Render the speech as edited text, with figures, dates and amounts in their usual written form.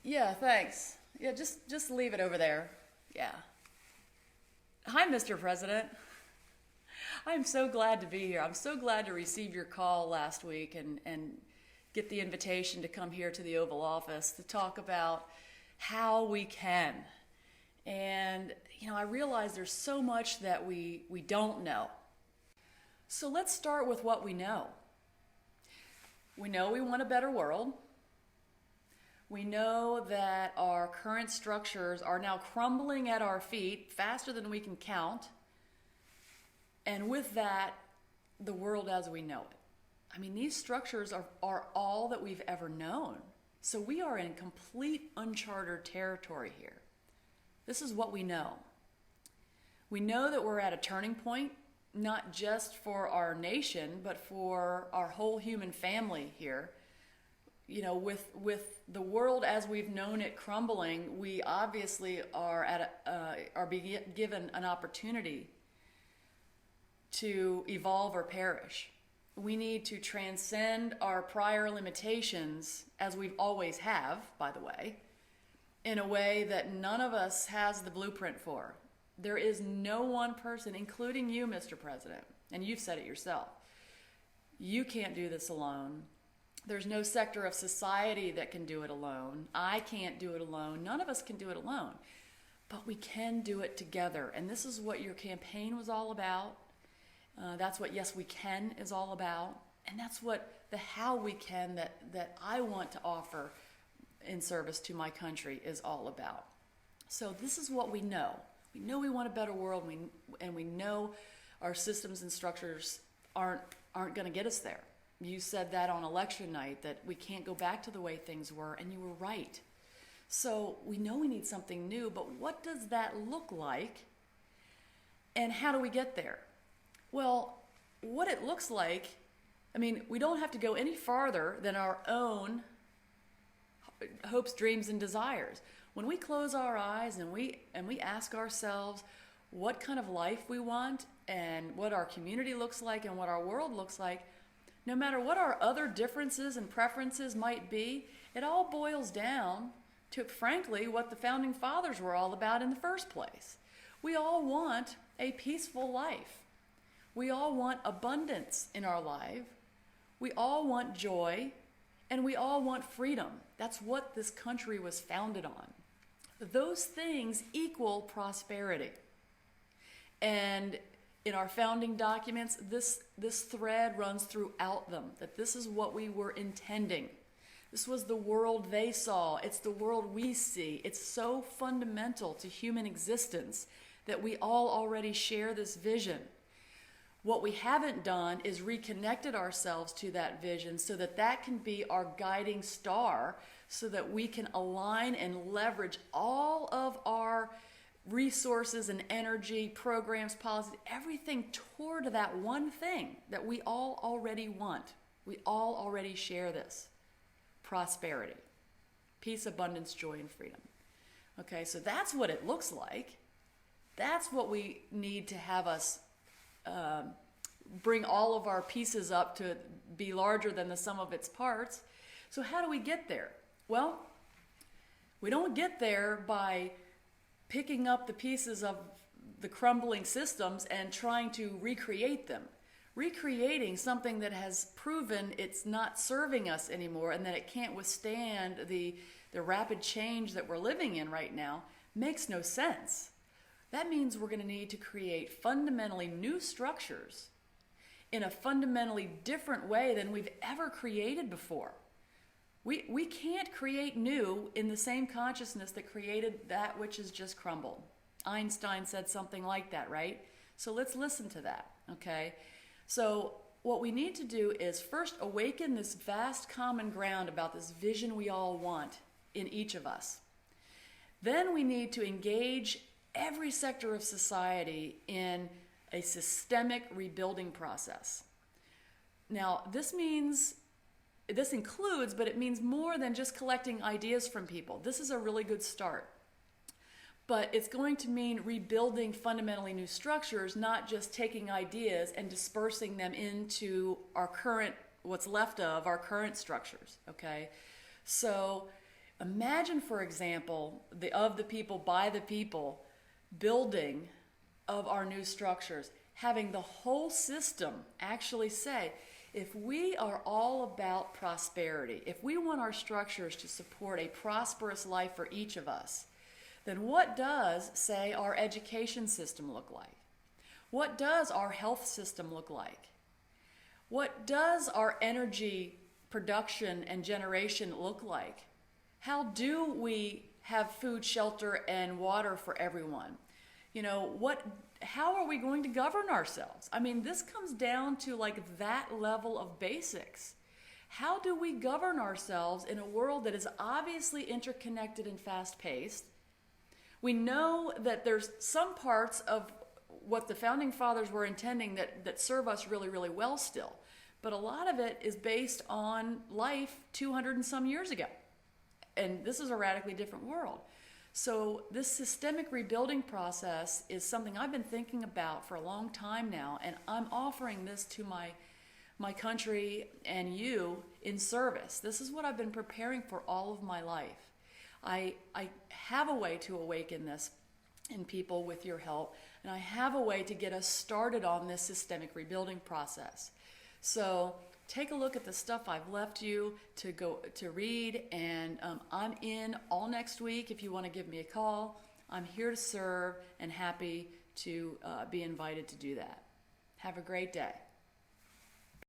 Yeah, thanks. Yeah, just leave it over there. Yeah. Hi, Mr. President. I'm so glad to be here. I'm so glad to receive your call last week and get the invitation to come here to the Oval Office to talk about how we can. And, I realize there's so much that we don't know. So let's start with what we know. We know we want a better world. We know that our current structures are now crumbling at our feet faster than we can count. And with that, the world as we know it. I mean, these structures are all that we've ever known. So we are in complete uncharted territory here. This is what we know. We know that we're at a turning point, not just for our nation, but for our whole human family here. With the world as we've known it crumbling, we obviously are being given an opportunity to evolve or perish. We need to transcend our prior limitations, as we've always have, by the way, in a way that none of us has the blueprint for. There is no one person, including you, Mr. President, and you've said it yourself. You can't do this alone. There's no sector of society that can do it alone. I can't do it alone. None of us can do it alone. But we can do it together. And this is what your campaign was all about. That's what Yes We Can is all about. And that's what the how we can that I want to offer in service to my country is all about. So this is what we know. We know we want a better world, and we know our systems and structures aren't going to get us there. You said that on election night, that we can't go back to the way things were, and you were right. So we know we need something new, but what does that look like, and how do we get there? Well, what it looks like, we don't have to go any farther than our own hopes, dreams, and desires. When we close our eyes and we ask ourselves what kind of life we want and what our community looks like and what our world looks like, no matter what our other differences and preferences might be, it all boils down to, frankly, what the Founding Fathers were all about in the first place. We all want a peaceful life. We all want abundance in our life. We all want joy, and we all want freedom. That's what this country was founded on. Those things equal prosperity. And in our founding documents, this thread runs throughout them, that this is what we were intending. This was the world they saw. It's the world we see. It's so fundamental to human existence that we all already share this vision. What we haven't done is reconnected ourselves to that vision so that can be our guiding star, so that we can align and leverage all of our resources and energy, programs, policies, everything toward that one thing that we all already want. We all already share this: prosperity, peace, abundance, joy, and freedom. Okay, so that's what it looks like. That's what we need to have us bring all of our pieces up to be larger than the sum of its parts. So how do we get there? Well, we don't get there by picking up the pieces of the crumbling systems and trying to recreate them. Recreating something that has proven it's not serving us anymore and that it can't withstand the rapid change that we're living in right now makes no sense. That means we're going to need to create fundamentally new structures in a fundamentally different way than we've ever created before. We can't create new in the same consciousness that created that which has just crumbled. Einstein said something like that, right? So let's listen to that, okay? So what we need to do is first awaken this vast common ground about this vision we all want in each of us. Then we need to engage every sector of society in a systemic rebuilding process. Now, this includes, but it means more than just collecting ideas from people. This is a really good start. But it's going to mean rebuilding fundamentally new structures, not just taking ideas and dispersing them into our current, what's left of our current structures, okay? So Imagine, for example, the of the people, by the people building of our new structures, having the whole system actually say, if we are all about prosperity, if we want our structures to support a prosperous life for each of us, then what does, say, our education system look like? What does our health system look like? What does our energy production and generation look like? How do we have food, shelter, and water for everyone? How are we going to govern ourselves? I mean, this comes down to like that level of basics. How do we govern ourselves in a world that is obviously interconnected and fast-paced? We know that there's some parts of what the founding fathers were intending that serve us really, really well still. But a lot of it is based on life 200 and some years ago. And this is a radically different world. So this systemic rebuilding process is something I've been thinking about for a long time now, and I'm offering this to my country and you in service. This is what I've been preparing for all of my life. I have a way to awaken this in people with your help, and I have a way to get us started on this systemic rebuilding process. So take a look at the stuff I've left you to read, and I'm in all next week if you want to give me a call. I'm here to serve and happy to be invited to do that. Have a great day.